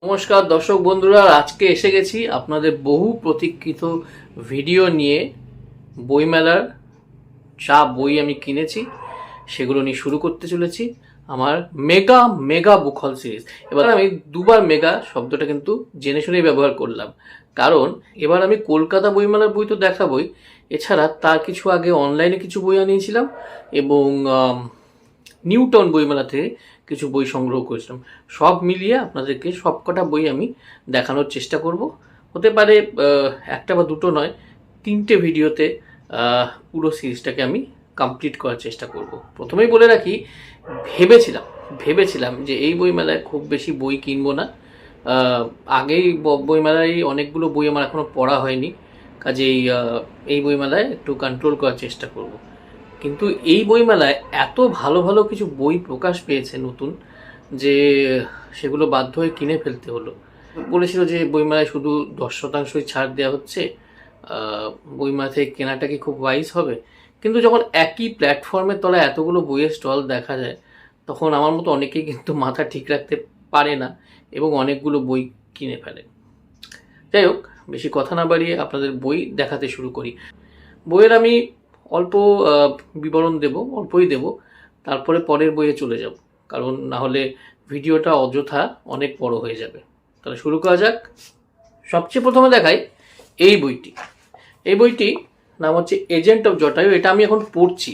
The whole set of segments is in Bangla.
নমস্কার দর্শক বন্ধুরা, আজকে এসে গেছি আপনাদের বহু প্রতীক্ষিত ভিডিও নিয়ে। বইমেলার যা বই আমি কিনেছি সেগুলো নিয়ে শুরু করতে চলেছি আমার মেগা মেগা বুক হল সিরিজ। এবার আমি দুবার মেগা শব্দটা কিন্তু জেনে শুনেই ব্যবহার করলাম, কারণ এবার আমি কলকাতা বইমেলার বই তো দেখাবই, এছাড়া তার কিছু আগে অনলাইনে কিছু বই আনিয়েছিলাম এবং নিউটাউন বইমেলা থেকে কিছু বই সংগ্রহ করেছিলাম। সব মিলিয়ে আপনাদেরকে সবকটা বই আমি দেখানোর চেষ্টা করব। হতে পারে একটা বা দুটো নয়, তিনটে ভিডিওতে পুরো সিরিজটাকে আমি কমপ্লিট করার চেষ্টা করব। প্রথমেই বলে রাখি, ভেবেছিলাম যে এই বইমেলায় খুব বেশি বই কিনবো না। আগেই বইমেলায় অনেকগুলো বই আমার এখনও পড়া হয়নি, কাজেই এই বইমেলায় একটু কন্ট্রোল করার চেষ্টা করব। কিন্তু এই বইমেলায় এত ভালো ভালো কিছু বই প্রকাশ পেয়েছে নতুন, যে সেগুলো বাধ্য হয়ে কিনে ফেলতে হলো। বলেছিল যে বইমেলায় শুধু 10% ছাড় দেওয়া হচ্ছে, বইমেলা থেকে কেনাটা কি খুব ওয়াইজ হবে? কিন্তু যখন একই প্ল্যাটফর্মের তলায় এতগুলো বইয়ের স্টল দেখা যায়, তখন আমার মতো অনেকেই কিন্তু মাথা ঠিক রাখতে পারে না এবং অনেকগুলো বই কিনে ফেলে। যাই হোক, বেশি কথা না বাড়িয়ে আপনাদের বই দেখাতে শুরু করি। বইয়ের আমি অল্প বিবরণ দেব, অল্পই দেব, তারপরে পরের বইয়ে চলে যাব, কারণ না হলে ভিডিওটা অযথা অনেক বড় হয়ে যাবে। তাহলে শুরু করা যাক। সবচেয়ে প্রথমে দেখাই এই বইটি নাম হচ্ছে এজেন্ট অফ জটায়ু। এটা আমি এখন পড়ছি।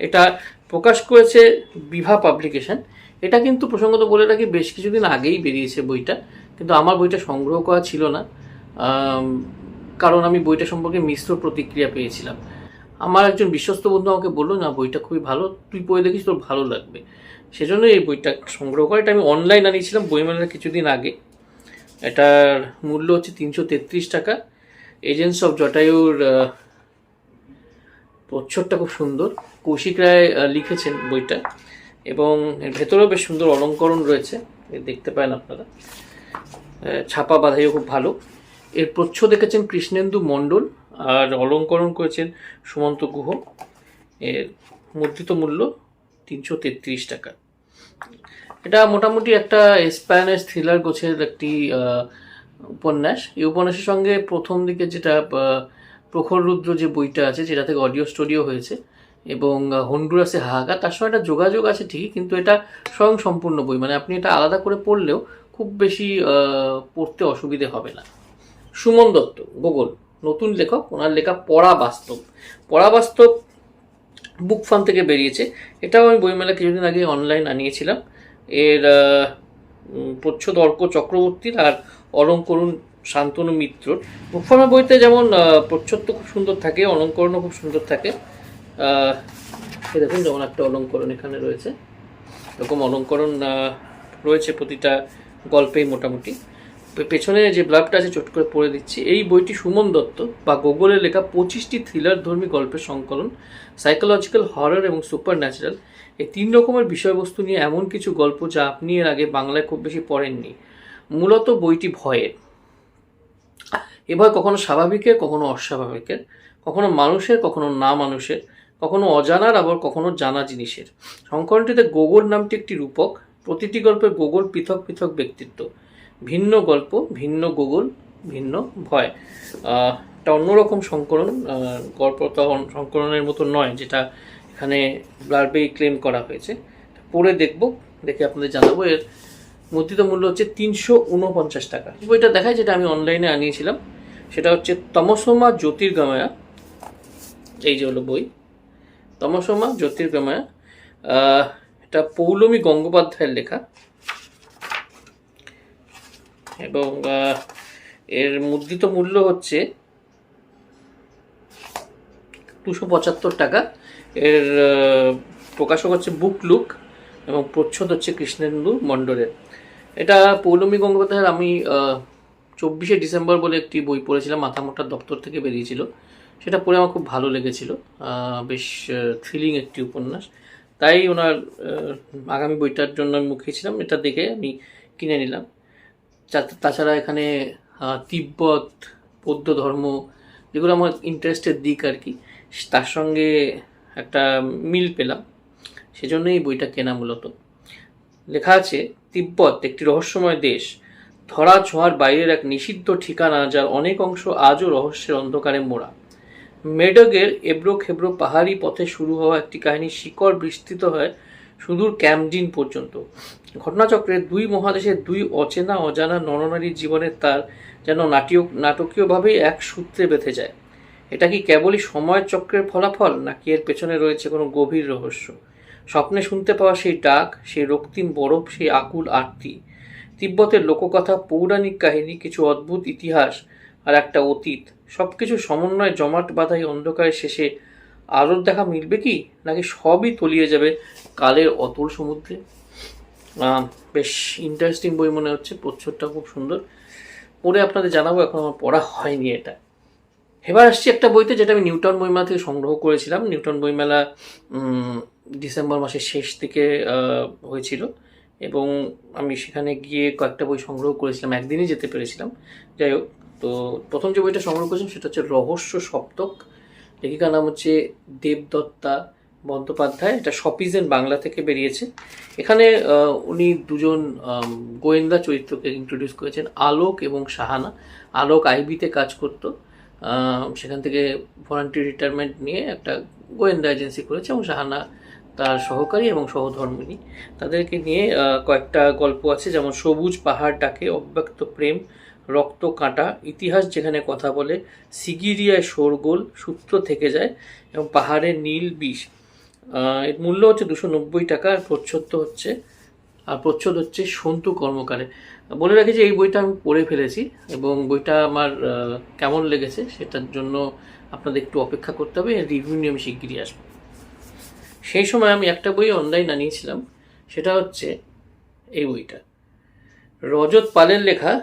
এটা প্রকাশ করেছে বিভা পাবলিকেশন। এটা কিন্তু প্রসঙ্গত বলে রাখি, বেশ কিছুদিন আগেই বেরিয়েছে বইটা, কিন্তু আমার বইটা সংগ্রহ করা ছিল না, কারণ আমি বইটা সম্পর্কে মিশ্র প্রতিক্রিয়া পেয়েছিলাম। আমার একজন বিশ্বস্ত বন্ধু আমাকে বললো, না বইটা খুবই ভালো, তুই পড়ে দেখিস, তোর ভালো লাগবে। সেজন্য এই বইটা সংগ্রহ করা। এটা আমি অনলাইন আনিয়েছিলাম বইমেলার কিছুদিন আগে। এটার মূল্য হচ্ছে 333 টাকা। এজেন্টস অফ জটায়ুর প্রচ্ছদটা খুব সুন্দর, কৌশিক রায় লিখেছেন বইটা, এবং এর ভেতরেও বেশ সুন্দর অলঙ্করণ রয়েছে, দেখতে পারেন আপনারা। ছাপা বাঁধাইও খুব ভালো। এর প্রচ্ছদ দেখেছেন কৃষ্ণেন্দু মণ্ডল, আর অলঙ্করণ করেছেন সুমন্ত গুহ। এর মুদ্রিত মূল্য 333 টাকা। এটা মোটামুটি একটা স্প্যানিশ থ্রিলার গোছের একটি উপন্যাস। এই উপন্যাসের সঙ্গে প্রথম দিকে যেটা প্রখর রুদ্র যে বইটা আছে, যেটা থেকে অডিও স্টোরিও হয়েছে, এবং হন্ডুরাসে হাহাকার, তার সঙ্গে একটা যোগাযোগ আছে ঠিকই, কিন্তু এটা স্বয়ং সম্পূর্ণ বই, মানে আপনি এটা আলাদা করে পড়লেও খুব বেশি পড়তে অসুবিধে হবে না। সুমন দত্ত, গোগোল, নতুন লেখক, ওনার লেখা পড়া বাস্তব বুক ফান থেকে বেরিয়েছে। এটাও আমি বইমেলা কিছুদিন আগে অনলাইন আনিয়েছিলাম। এর প্রচ্ছদ অর্ক চক্রবর্তীর আর অলঙ্করণ শান্তনু মিত্রর। বুক ফানের বইতে যেমন প্রচ্ছদ তো খুব সুন্দর থাকে, অলঙ্করণও খুব সুন্দর থাকে। দেখুন, যেমন একটা অলঙ্করণ এখানে রয়েছে, এরকম অলঙ্করণ রয়েছে প্রতিটা গল্পেই মোটামুটি। পেছনে যে ব্লগটা আছে চট করে পড়ে দিচ্ছি। এই বইটি সুমন দত্ত বা গোগলের লেখা 25টি থ্রিলার ধর্মী গল্পের সংকলন। সাইকোলজিক্যাল, হরর এবং সুপার ন্যাচারাল, এই 3 রকমের বিষয়বস্তু নিয়ে এমন কিছু গল্প যা আপনি এর আগে বাংলায় খুব বেশি পড়েননি। মূলত বইটি ভয়ের। এ ভয় কখনো স্বাভাবিকের, কখনো অস্বাভাবিকের, কখনো মানুষের, কখনো না মানুষের, কখনো অজানার, আবার কখনো জানা জিনিসের। সংকলনটিতে গোগল নামটি একটি রূপক। প্রতিটি গল্পের গোগল পৃথক পৃথক ব্যক্তিত্ব। ভিন্ন গল্প, ভিন্ন গোগল, ভিন্ন ভয়। একটা অন্যরকম সংকলন, গল্পটা সংকলনের মতো নয় যেটা এখানে ব্লার্বে ক্লেম করা হয়েছে। পড়ে দেখে আপনাদের জানাবো। এর মুদ্রিত মূল্য হচ্ছে 349 টাকা। বইটা দেখায় যেটা আমি অনলাইনে আনিয়েছিলাম, সেটা হচ্ছে তমসোমা জ্যোতির্গময়া। এই যে হলো বই, তমসোমা জ্যোতির্গময়া। এটা পৌলমী গঙ্গোপাধ্যায়ের লেখা, এবং এর মুদ্রিত মূল্য হচ্ছে 275 টাকা। এর প্রকাশক হচ্ছে বুক লুক, এবং প্রচ্ছদ হচ্ছে কৃষ্ণেন্দু মণ্ডলের। এটা পৌলমী গঙ্গোপাধ্যায়ের আমি 24শে ডিসেম্বর বলে একটি বই পড়েছিলাম, মাথামোটার দপ্তর থেকে বেরিয়েছিল। সেটা পড়ে আমার খুব ভালো লেগেছিল, বেশ থ্রিলিং একটি উপন্যাস। তাই ওনার আগামী বইটার জন্য আমি মুখিয়েছিলাম, এটা দেখে আমি কিনে নিলাম। তাছাড়া এখানে তিব্বত, বৌদ্ধ ধর্ম, যেগুলো আমার ইন্টারেস্টের দিক আর কি, তার সঙ্গে একটা মিল পেলাম, সেজন্যই এই বইটা কেনা মূলত। লেখা আছে, তিব্বত একটি রহস্যময় দেশ, ধরা ছোঁয়ার বাইরের এক নিষিদ্ধ ঠিকানা, যার অনেক অংশ আজও রহস্যের অন্ধকারে মোড়া। মেডগের এবড়ো খেবড়ো পাহাড়ি পথে শুরু হওয়া একটি কাহিনীর শিকড় বিস্তৃত হয় সুদূর ক্যামডিন পর্যন্ত। ঘটনাচক্রে দুই মহাদেশের দুই অচেনা অজানা নরনারীর জীবনের তার যেন নাটকীয়ভাবেই এক সূত্রে বেঁধে যায়। এটা কি কেবলই সময়ের চক্রের ফলাফল, নাকি এর পেছনে রয়েছে কোনো গভীর রহস্য? স্বপ্নে শুনতে পাওয়া সেই ডাক, সেই রক্তিম বরফ, সেই আকুল আরতি, তিব্বতের লোককথা, পৌরাণিক কাহিনী, কিছু অদ্ভুত ইতিহাস আর একটা অতীত, সবকিছু সমন্বয়ে জমাট বাঁধাই অন্ধকারের শেষে আলোর দেখা মিলবে কি, নাকি সবই তলিয়ে যাবে কালের অতল সমুদ্রে? বেশ ইন্টারেস্টিং বই মনে হচ্ছে, প্রচ্ছদটা খুব সুন্দর। পড়ে আপনাদের জানাবো, এখন আমার পড়া হয়নি এটা। এবার আসছি একটা বইতে, যেটা আমি নিউটন বইমেলা থেকে সংগ্রহ করেছিলাম। নিউটন বইমেলা ডিসেম্বর মাসের শেষ দিকে হয়েছিল, এবং আমি সেখানে গিয়ে কয়েকটা বই সংগ্রহ করেছিলাম, একদিনই যেতে পেরেছিলাম। যাই হোক, তো প্রথম যে বইটা সংগ্রহ করেছিলাম সেটা হচ্ছে রহস্য সপ্তক। লেখিকার নাম হচ্ছে দেবদত্তা বন্দ্যোপাধ্যায়। এটা শপিজেন বাংলা থেকে বেরিয়েছে। এখানে উনি দুজন গোয়েন্দা চরিত্রকে ইন্ট্রোডিউস করেছেন, আলোক এবং সাহানা। আলোক আইবিতে কাজ করতো, সেখান থেকে ভলান্টারি রিটায়ারমেন্ট নিয়ে একটা গোয়েন্দা এজেন্সি করেছে, এবং সাহানা তার সহকারী এবং সহধর্মিণী। তাদেরকে নিয়ে কয়েকটা গল্প আছে, যেমন সবুজ পাহাড় ডাকে, অব্যক্ত প্রেম, রক্ত কাঁটা, ইতিহাস যেখানে কথা বলে, সিগিরিয়ায় শোরগোল, সূত্র থেকে যায়, এবং পাহাড়ের নীল বিষ। এর মূল্য হচ্ছে 290 টাকা। আর প্রচ্ছদ হচ্ছে সন্তু কর্মকারে। বলে রাখি যে এই বইটা আমি পড়ে ফেলেছি, এবং বইটা আমার কেমন লেগেছে সেটার জন্য আপনাদের একটু অপেক্ষা করতে হবে। এর রিভিউ নিয়ে আমি শিগগিরই আসবো। সেই সময় আমি একটা বই অনলাইন আনিয়েছিলাম, সেটা হচ্ছে এই বইটা, রজত পালের লেখা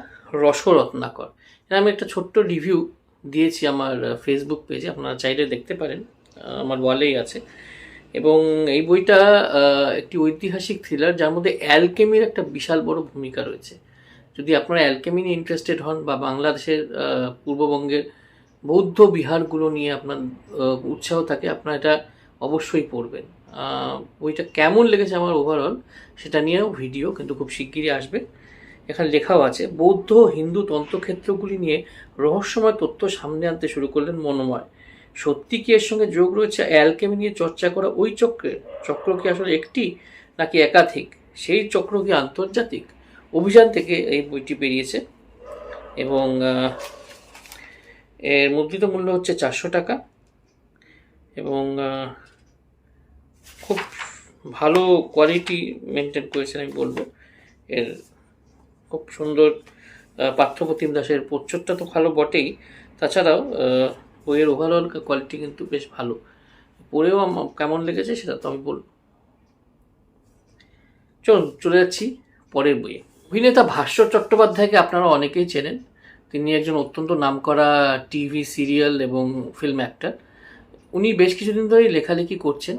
রসরত্নাকর। এটা আমি একটা ছোট্ট রিভিউ দিয়েছি আমার ফেসবুক পেজে, আপনারা চাইলে দেখতে পারেন, আমার ওয়ালেই আছে। এবং এই বইটা একটি ঐতিহাসিক থ্রিলার, যার মধ্যে অ্যালকেমির একটা বিশাল বড় ভূমিকা রয়েছে। যদি আপনারা অ্যালকেমি নিয়ে ইন্টারেস্টেড হন, বা বাংলাদেশের পূর্ববঙ্গের বৌদ্ধ বিহারগুলো নিয়ে আপনার উৎসাহ থাকে, আপনারা এটা অবশ্যই পড়বেন। বইটা কেমন লেগেছে আমার ওভারঅল, সেটা নিয়েও ভিডিও কিন্তু খুব শিগগিরই আসবে। এখানে লেখাও আছে, বৌদ্ধ হিন্দু তন্ত্রক্ষেত্রগুলি নিয়ে রহস্যময় তথ্য সামনে আনতে শুরু করলেন মনোময়। সত্যি কি এর সঙ্গে যোগ রয়েছে অ্যালকেমি নিয়ে চর্চা করা ওই চক্রের? চক্র কি আসলে একটি, নাকি একাধিক? সেই চক্র কি আন্তর্জাতিক? অভিযান থেকে এই বইটি বেরিয়েছে, এবং এর মুদ্রিত মূল্য হচ্ছে 400 টাকা। এবং খুব ভালো কোয়ালিটি মেনটেন করেছেন আমি বলবো। এর খুব সুন্দর পার্থপ্রতিম দাসের প্রচ্ছদটা তো ভালো বটেই, তাছাড়াও বইয়ের ওভারঅল কোয়ালিটি কিন্তু বেশ ভালো। পড়েও কেমন লেগেছে সেটা তো আমি বলব। চলে যাচ্ছি পরের বইয়ে। অভিনেতা ভাস্বর চট্টোপাধ্যায়কে আপনারা অনেকেই চেনেন। তিনি একজন অত্যন্ত নামকরা টিভি সিরিয়াল এবং ফিল্ম অ্যাক্টর। উনি বেশ কিছুদিন ধরেই লেখালেখি করছেন,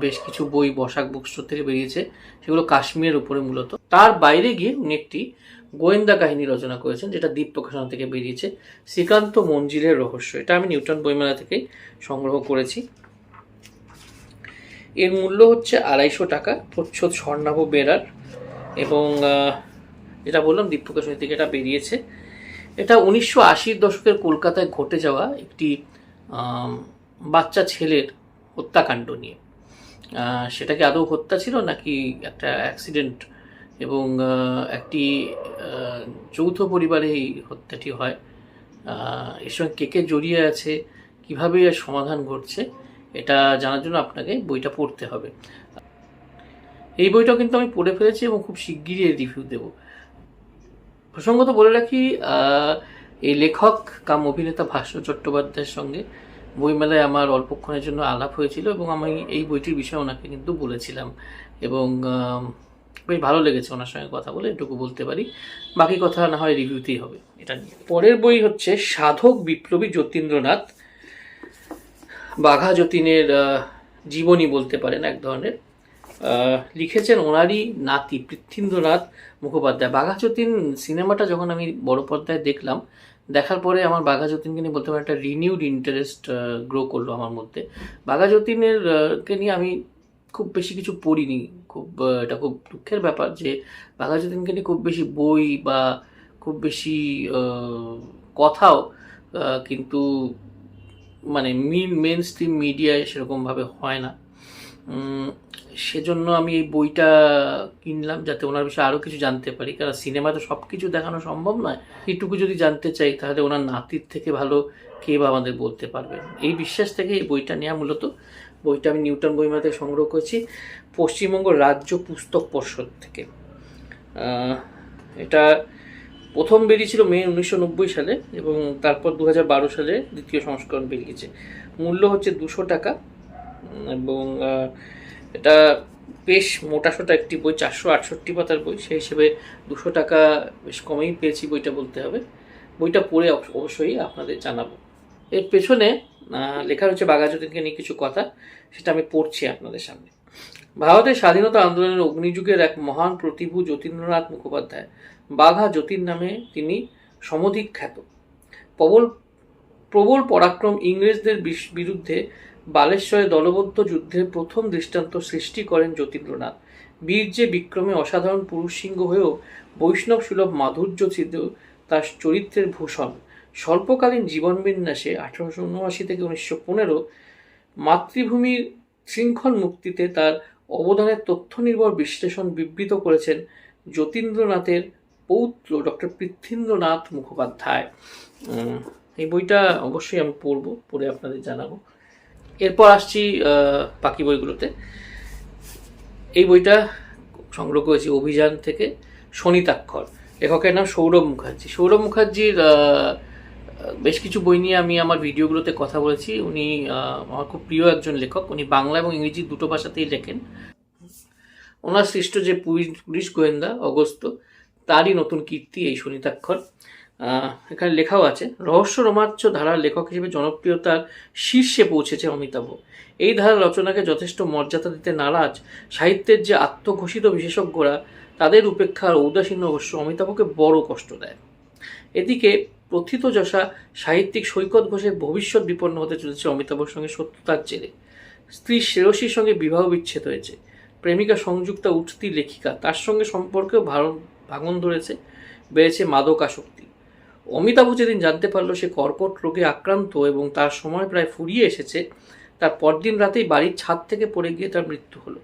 বেশ কিছু বই বসাক বুক স্টোর থেকে বেরিয়েছে, সেগুলো কাশ্মীরের উপরে মূলত। তার বাইরে গিয়ে উনি একটি গোয়েন্দা কাহিনী রচনা করেছেন, যেটা দ্বীপ প্রকাশনা থেকে বেরিয়েছে, শ্রীকান্ত মঞ্জিলের রহস্য। এটা আমি নিউটন বইমেলা থেকে সংগ্রহ করেছি। এর মূল্য হচ্ছে 250 টাকা। প্রচ্ছদ স্বর্ণাভ বেরার, এবং যেটা বললাম দ্বীপ প্রকাশনী থেকে এটা বেরিয়েছে। এটা 1980-র দশকের কলকাতায় ঘটে যাওয়া একটি বাচ্চা ছেলের হত্যাকাণ্ড নিয়ে। সেটা কি আদৌ হত্যা ছিল, নাকি একটা অ্যাক্সিডেন্ট, এবং একটি যৌথ পরিবারে এই হত্যাটি হয়, এর সঙ্গে কে কে জড়িয়ে আছে, কীভাবে এর সমাধান ঘটছে, এটা জানার জন্য আপনাকে বইটা পড়তে হবে। এই বইটাও কিন্তু আমি পড়ে ফেলেছি, এবং খুব শিগগিরই এর রিভিউ দেব। প্রসঙ্গত বলে রাখি, এই লেখক কাম অভিনেতা ভাস্বর চট্টোপাধ্যায়ের সঙ্গে বইমেলায় আমার অল্পক্ষণের জন্য আলাপ হয়েছিল, এবং আমি এই বইটির বিষয়ে ওনাকে কিন্তু বলেছিলাম, এবং বেশ ভালো লেগেছে ওনার সঙ্গে কথা বলে, এটুকু বলতে পারি। বাকি কথা না হয় রিভিউতেই হবে এটা নিয়ে। পরের বই হচ্ছে সাধক বিপ্লবী যতীন্দ্রনাথ। বাঘা যতীনের জীবনী বলতে পারেন এক ধরনের। লিখেছেন ওনারই নাতি পৃথ্বীন্দ্রনাথ মুখোপাধ্যায়। বাঘা যতীন সিনেমাটা যখন আমি বড় পর্দায় দেখলাম, দেখার পরে আমার বাঘা যতীনকে নিয়ে বলতে পারেন একটা রিনিউড ইন্টারেস্ট গ্রো করলো আমার মধ্যে। বাঘা যতীনের কে নিয়ে আমি খুব বেশি কিছু পড়িনি। এটা খুব দুঃখের ব্যাপার যে বাঘা যতীনকে নিয়ে খুব বেশি বই বা খুব বেশি কথাও কিন্তু মানে মেন স্ট্রিম মিডিয়ায় সেরকমভাবে হয় না। সেজন্য আমি এই বইটা কিনলাম যাতে ওনার বিষয়ে আরও কিছু জানতে পারি, কারণ সিনেমাতে সব কিছু দেখানো সম্ভব নয়। এইটুকু যদি জানতে চাই তাহলে ওনার নাতির থেকে ভালো কে বা আমাদের বলতে পারবে। এই বিশ্বাস থেকে এই বইটা নেওয়া। মূলত বইটা আমি নিউটন বইমেলা থেকে সংগ্রহ করেছি, পশ্চিমবঙ্গ রাজ্য পুস্তক পর্ষদ থেকে। এটা প্রথম বেরিয়েছিল মে 1990 সালে এবং তারপর 2012 সালে দ্বিতীয় সংস্করণ বেরিয়েছে। মূল্য হচ্ছে 200 টাকা এবং এটা বেশ মোটাসোটা একটি বই, 468 পাতার বই, সেই হিসেবে 200 টাকা বেশ কমেই পেয়েছি বইটা বলতে হবে। বইটা পড়ে অবশ্যই আপনাদের জানাবো। এর পেছনে লেখা হচ্ছে বাঘা যতীনকে নিয়ে কিছু কথা, সেটা আমি পড়ছি আপনাদের সামনে। ভারতের স্বাধীনতা আন্দোলনের অগ্নিযুগের এক মহান প্রতিভু যতীন্দ্রনাথ মুখোপাধ্যায়, বাঘা যতীন নামে তিনি সমধিক খ্যাত। প্রবল পরাক্রম ইংরেজদের বিরুদ্ধে বালেশ্বরে দলবদ্ধ যুদ্ধের প্রথম দৃষ্টান্ত সৃষ্টি করেন যতীন্দ্রনাথ। বীর্যে বিক্রমে অসাধারণ পুরুষ সিংহ হয়েও বৈষ্ণব সুলভ মাধুর্য ছিল তার চরিত্রের ভূষণ। স্বল্পকালীন জীবন বিন্যাসে 1879 থেকে 1915 মাতৃভূমির শৃঙ্খল মুক্তিতে তার অবদানের তথ্য নির্ভর বিশ্লেষণ বিবৃত করেছেন যতীন্দ্রনাথের পৌত্র ডক্টর পৃথ্বীন্দ্রনাথ মুখোপাধ্যায়। এই বইটা অবশ্যই আমি পড়ে আপনাদের জানাবো। এরপর আসছি বাকি বইগুলোতে। এই বইটা সংগ্রহ করেছি অভিযান থেকে, শনিতাক্ষর। লেখকের নাম সৌরভ মুখার্জি। সৌরভ মুখার্জির বেশ কিছু বই নিয়ে আমি আমার ভিডিওগুলোতে কথা বলেছি। উনি আমার খুব প্রিয় একজন লেখক। উনি বাংলা এবং ইংরেজি দুটো ভাষাতেই লেখেন। ওনার সৃষ্ট যে পুলিশ গোয়েন্দা অগস্ত্য, তারই নতুন কীর্তি এই শনিতাক্ষর। এখানে লেখাও আছে, রহস্য রোমাঞ্চ ধারার লেখক হিসেবে জনপ্রিয়তার শীর্ষে পৌঁছেছে অমিতাভ। এই ধারার রচনাকে যথেষ্ট মর্যাদা দিতে নারাজ সাহিত্যের যে আত্মঘোষিত বিশেষজ্ঞরা, তাদের উপেক্ষার ঔদাসীন্য অবশ্য অমিতাভকে বড় কষ্ট দেয়। এদিকে প্রথিতযশা সাহিত্যিক সৈকত ঘোষের ভবিষ্যৎ বিপন্ন হতে চলেছে অমিতাভর সঙ্গে শত্রুতার জেরে। স্ত্রী শ্রেয়সীর সঙ্গে বিবাহ বিচ্ছেদ হয়েছে। প্রেমিকা সংযুক্তা উঠতি লেখিকা, তার সঙ্গে সম্পর্কেও ভাঙন ধরেছে, বেড়েছে মাদকাসক্তি। অমিতাভ যেদিন জানতে পারল সে কর্কট রোগে আক্রান্ত এবং তার সময় প্রায় ফুরিয়ে এসেছে, তার পরদিন রাতেই বাড়ির ছাদ থেকে পড়ে গিয়ে তার মৃত্যু হলো।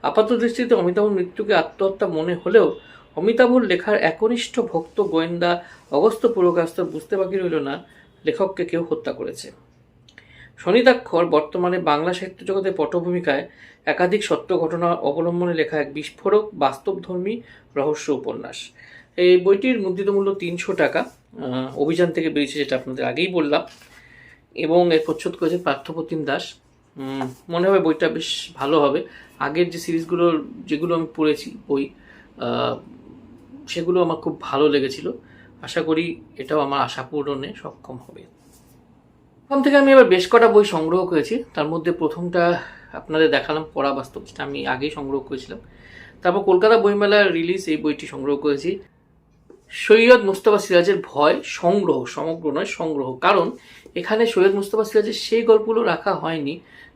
আপাত দৃষ্টিতে অমিতাভর মৃত্যুকে আত্মহত্যা মনে হলেও অমিতাভর লেখার একনিষ্ঠ ভক্ত গোয়েন্দা অগস্ত্য পুরকাস্তর বুঝতে বাকি রইল না লেখককে কেউ হত্যা করেছে। শনিতাক্ষর বর্তমানে বাংলা সাহিত্য জগতের পটভূমিকায় একাধিক সত্য ঘটনা অবলম্বনে লেখা এক বিস্ফোরক বাস্তবধর্মী রহস্য উপন্যাস। এই বইটির মুদ্রিত মূল্য 300 টাকা। অভিযান থেকে বেরিয়েছে, যেটা আপনাদের আগেই বললাম, এবং এর প্রচ্ছদ করেছে পার্থপ্রতিম দাস। মনে হবে বইটা বেশ ভালো হবে। আগের যে সিরিজগুলোর যেগুলো আমি পড়েছি বই, সেগুলো আমার খুব ভালো লেগেছিল। আশা করি এটাও আমার আশা পূরণে সক্ষম হবে। ওখান থেকে আমি এবার বেশ কটা বই সংগ্রহ করেছি। তার মধ্যে প্রথমটা আপনাদের দেখালাম, পড়া বাস্তব, যেটা আমি আগেই সংগ্রহ করেছিলাম। তারপর কলকাতা বইমেলার রিলিজ এই বইটি সংগ্রহ করেছি, সৈয়দ মুস্তফা সিরাজের ভয়, সংগ্রহ, সমগ্র নয় সংগ্রহ। কারণ এখানে সৈয়দ মুস্তফা সিরাজের সেই গল্পগুলো রাখা হয়নি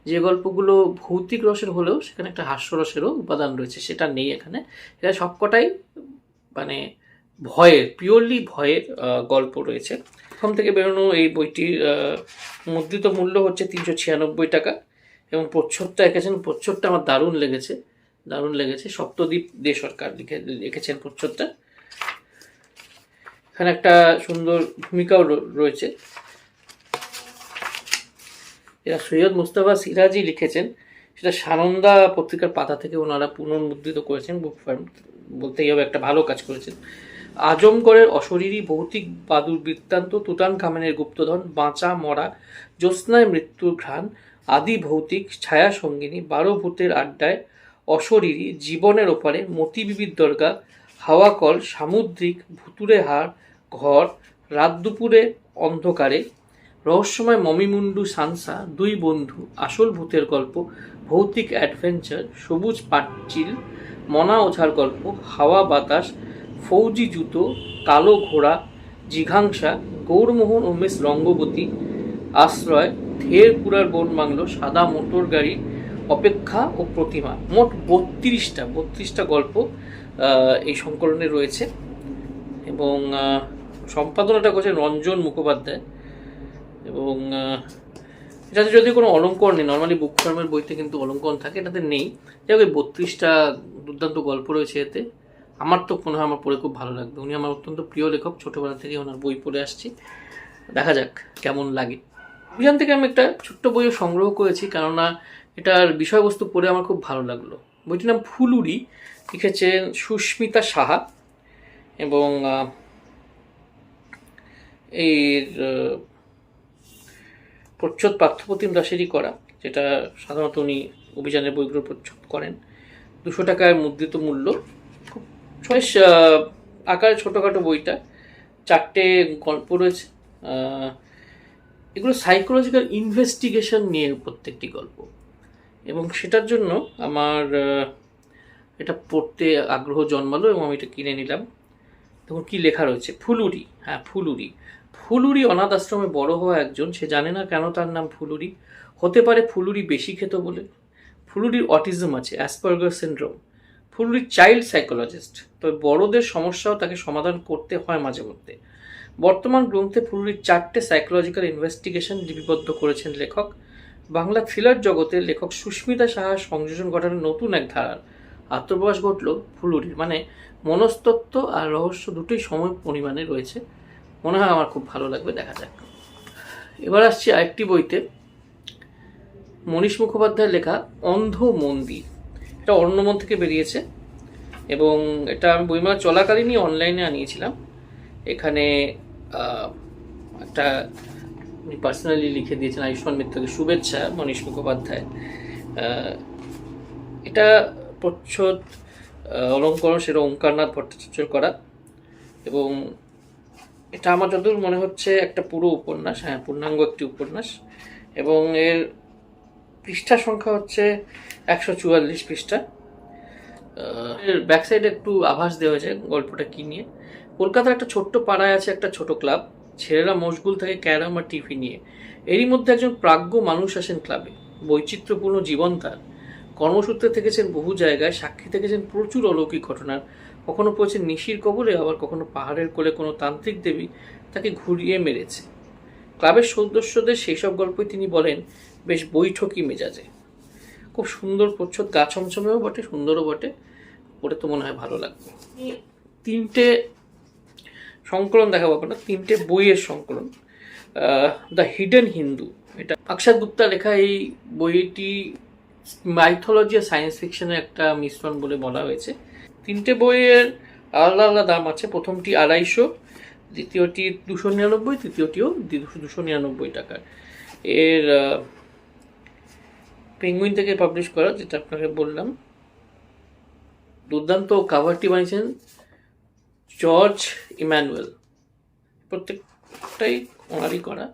যে গল্পগুলো ভৌতিক রসের হলেও সেখানে একটা হাস্যরসেরও উপাদান রয়েছে, সেটা নেই এখানে। এটা সবকটাই মানে ভয়ের, পিওরলি ভয়ের গল্প রয়েছে। প্রথম থেকে বেরোনো এই বইটির মুদ্রিত মূল্য হচ্ছে 396 টাকা এবং প্রচ্ছদটা এঁকেছেন, প্রচ্ছদটা আমার দারুণ লেগেছে। সপ্তদ্বীপ দে সরকার লিখেছেন প্রচ্ছদটা। এখানে একটা সুন্দর ভূমিকাও রয়েছে। এরা সৈয়দ মুস্তফা সিরাজই লিখেছেন, সেটা সানন্দা পত্রিকার পাতা থেকে ওনারা পুনর্মুদ্রিত করেছেন। বুক ফার্ম বলতেই হবে, একটা ভালো কাজ করেছেন। আজমগড়ের অশরীরী ভৌতিক বাদুর বৃত্তান্ত, তুতানখামেনের গুপ্তধন, বাঁচা মরা, জ্যোৎস্নায় মৃত্যুর ঘ্রাণ, আদি ভৌতিক ছায়া সঙ্গিনী, 12 ভূতের আড্ডায়, অশরীরী, জীবনের ওপারে, মতি বিবির দরগা, হাওয়া কল, সামুদ্রিক, ভুতুরে হাড় ঘর, রাত দুপুরে অন্ধকারে, রহস্যময় মমিমুন্ডু সানসা, 2 বন্ধু, আসল ভূতের গল্প, ভৌতিক অ্যাডভেঞ্চার, সবুজ পাটচিল, মনা ওঝার গল্প, হাওয়া বাতাস, ফৌজি জুতো, কালো ঘোড়া, জিঘাংসা, গৌরমোহন ও মিস রঙ্গবতী, আশ্রয়, ধের পুরার বন বাংলো, সাদা মোটর গাড়ি, অপেক্ষা ও প্রতিমা, মোট 32টা গল্প এই সংকলনে রয়েছে এবং সম্পাদনাটা করেছে রঞ্জন মুখোপাধ্যায়। এবং এটাতে যদি কোনো অলঙ্করণ নেই, নর্মালি বুক ফার্মের বইতে কিন্তু অলঙ্করণ থাকে, এটাতে নেই। যাই হোক 32টা দুর্দান্ত গল্প রয়েছে এতে। আমার তো মনে হয় আমার পড়ে খুব ভালো লাগবে। উনি আমার অত্যন্ত প্রিয় লেখক, ছোটোবেলা থেকে ওনার বই পড়ে আসছি, দেখা যাক কেমন লাগে। অভিযান থেকে আমি একটা ছোট্ট বইও সংগ্রহ করেছি, কেননা এটার বিষয়বস্তু পড়ে আমার খুব ভালো লাগলো। বইটির নাম ফুলুরি, লিখেছেন সুস্মিতা সাহা এবং এর প্রচ্ছদ পার্থপ্রতিম দাসেরই করা, যেটা সাধারণত উনি অভিযানের বইগুলো প্রচ্ছদ করেন। 200 টাকায় মুদ্রিত মূল্য। খুব বেশ আকারে ছোটোখাটো বইটা, 4টে গল্প রয়েছে। এগুলো সাইকোলজিক্যাল ইনভেস্টিগেশন নিয়ে প্রত্যেকটি গল্প, এবং সেটার জন্য আমার এটা পড়তে আগ্রহ জন্মালো এবং আমি এটা কিনে নিলাম। দেখুন কী লেখা রয়েছে। ফুলুরি, হ্যাঁ ফুলুরি। ফুলুরি অনাথ আশ্রমে বড় হওয়া একজন, সে জানে না কেন তার নাম ফুলুরি। হতে পারে ফুলুরি বেশি খেত বলে। ফুলুরির অটিজম আছে, অ্যাসপারগার সিনড্রোম। ফুলুরি চাইল্ড সাইকোলজিস্ট, তবে বড়দের সমস্যাও তাকে সমাধান করতে হয় মাঝে মধ্যে। বর্তমান গ্রন্থে ফুলুরির 4টে সাইকোলজিক্যাল ইনভেস্টিগেশন লিপিবদ্ধ করেছেন লেখক। বাংলা থ্রিলার জগতে লেখক সুস্মিতা সাহার সংযোজন ঘটানো নতুন এক ধারার আত্মপ্রকাশ ঘটল ফুলুরির। মানে মনস্তত্ত্ব আর রহস্য দুটোই সম পরিমাণে রয়েছে। মনে হয় আমার খুব ভালো লাগবে, দেখা যাক। এবার আসছি আরেকটি বইতে, মনীশ মুখোপাধ্যায়ের লেখা অন্ধ মন্দির। এটা অরণ্যমন থেকে বেরিয়েছে এবং এটা আমি বইমেলা চলাকালীনই অনলাইনে আনিয়েছিলাম। এখানে একটা উনি পার্সোনালি লিখে দিয়েছেন আয়ুষ্মান মিত্রকে শুভেচ্ছা মনীশ মুখোপাধ্যায়। এটা প্রচ্ছদ অলঙ্করণ সেটা ওঙ্কারনাথ ভট্টাচার্যের করা, এবং এটা আমার যতদূর মনে হচ্ছে একটা পুরো উপন্যাস, হ্যাঁ পূর্ণাঙ্গ একটি উপন্যাস, এবং এর পৃষ্ঠা সংখ্যা হচ্ছে 144 পৃষ্ঠা। এর ব্যাক সাইডে একটু আভাস দেওয়া যায় গল্পটা কী নিয়ে। কলকাতার একটা ছোট্ট পাড়ায় আছে একটা ছোট ক্লাব, ছেলেরা মশগুল থাকে ক্যারাম আর টিভি নিয়ে। এরই মধ্যে একজন প্রাজ্ঞ মানুষ আসেন ক্লাবে। বৈচিত্র্যপূর্ণ জীবন তার, কর্মসূত্রে থেকেছেন বহু জায়গায়, সাক্ষী থেকেছেন প্রচুর অলৌকিক ঘটনার। কখনো পড়েছেন নিশির কবলে, আবার কখনো পাহাড়ের কোলে কোনো তান্ত্রিক দেবী তাকে ঘুরিয়ে মেরেছে। ক্লাবের সদস্যদের সেই সব গল্পই তিনি বলেন বেশ বৈঠকি মেজাজে। খুব সুন্দর প্রচ্ছদ, গা ছমছমেও বটে, সুন্দরও বটে, পড়ে তো মনে হয় ভালো লাগবে। 3টে সংকলন দেখাবো আপনার, 3টে বইয়ের সংকলন। দ্য হিডেন হিন্দু, এটা অক্ষয় গুপ্তা লেখা। এই বইটি মাইথোলজি আর সায়েন্স ফিকশনের একটা মিশ্রণ বলে বলা হয়েছে। 3টে বইয়ের আলাদা আলাদা দাম আছে। প্রথমটি 250, দ্বিতীয়টি 299, তৃতীয়টিও 299 টাকার। এর পেঙ্গুইন থেকে পাবলিশ করা, যেটা আপনাকে বললাম। দুর্দান্ত কাভারটি বানিয়েছেন জর্জ ইম্যানুয়েল, প্রত্যেকটাই ওনারই করা।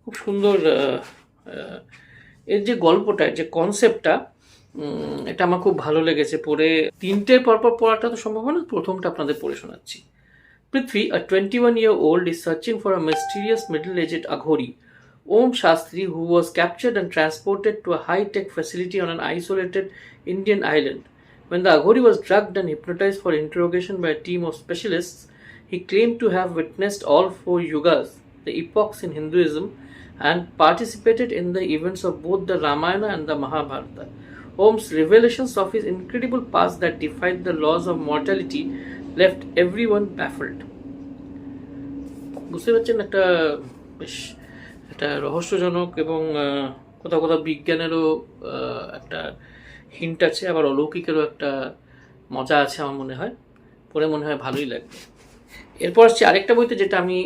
খুব সুন্দর। এর যে গল্পটা, যে কনসেপ্টটা, এটা আমার খুব ভালো লেগেছে পড়ে। 3টে পরপর পড়াটা তো সম্ভব না, প্রথমটা আপনাদের পড়ে শোনাচ্ছি। Prithvi, a 21-year-old, is searching for a mysterious middle-aged Aghori, Om Shastri, who was captured and transported to a high-tech facility on an isolated Indian island. When the Aghori was drugged and hypnotized for interrogation by a team of specialists, he claimed to have witnessed all 4 yugas, the epochs in Hinduism, and participated in the events of both the Ramayana and the Mahabharata. Om's revelations of his incredible past that defied the laws of mortality left everyone baffled. বুঝতে পারছেন, একটা বেশ একটা রহস্যজনক এবং কোথাও কোথাও বিজ্ঞানেরও একটা হিন্ট আছে, আবার অলৌকিকেরও একটা মজা আছে আমার মনে হয়। পড়ে মনে হয় ভালোই লাগবে। এরপর আসছি আরেকটা বইতে, যেটা আমি